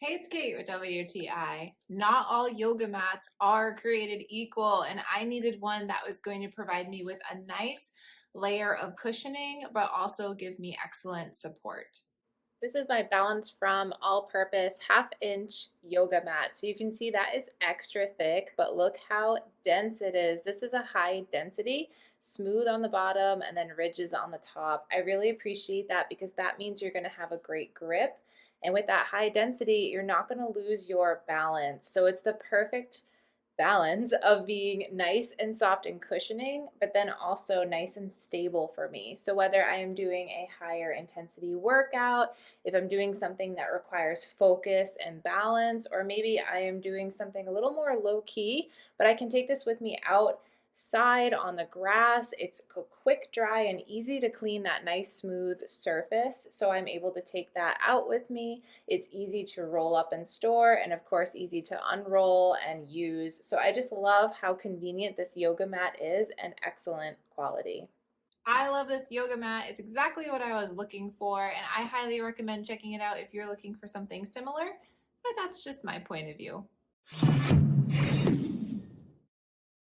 Hey, it's Kate with WTI. Not all yoga mats are created equal, and I needed one that was going to provide me with a nice layer of cushioning, but also give me excellent support. This is my BalanceFrom all-purpose half-inch yoga mat. So you can see that is extra thick, but look how dense it is. This is a high density, smooth on the bottom and then ridges on the top. I really appreciate that because that means you're gonna have a great grip. And with that high density, you're not gonna lose your balance. So it's the perfect balance of being nice and soft and cushioning, but then also nice and stable for me. So whether I am doing a higher intensity workout, if I'm doing something that requires focus and balance, or maybe I am doing something a little more low key, but I can take this with me outside on the grass. It's quick dry and easy to clean that nice smooth surface. So I'm able to take that out with me. It's easy to roll up and store, and of course, easy to unroll and use. So I just love how convenient this yoga mat is and excellent quality. I love this yoga mat. It's exactly what I was looking for, and I highly recommend checking it out if you're looking for something similar, but that's just my point of view.